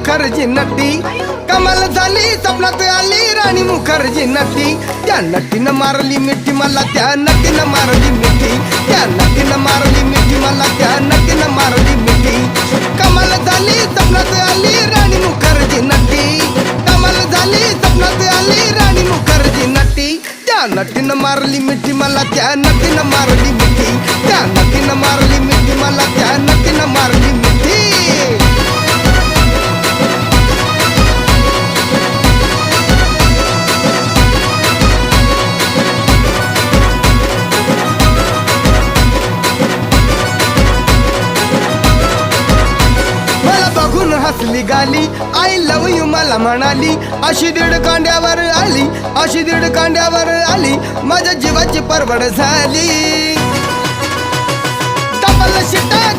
मुखर्जी नटी कमाल झाली स्वप्नात आली राणी मुखर्जी नटी त्या नटीनं मारली मिठी मला त्या नटीनं मारली मिठी त्या नटीनं मारली मिठी मला त्या नटीनं मारली मिठी कमाल झाली स्वप्नात आली राणी मुखर्जी नटी कमाल झाली स्वप्नात आली राणी मुखर्जी नटी त्या नटीनं मारली मिठी मला त्या नटीनं मारली मिठी त्या नटीनं मारली मिठी मला त्या नटीनं मारली मिठी हसली गाली आय लव यू मला म्हणाली अशी दीड कांड्यावर आली अशी दीड कांड्यावर आली माझ्या जीवाची परवड झाली डबल शिटा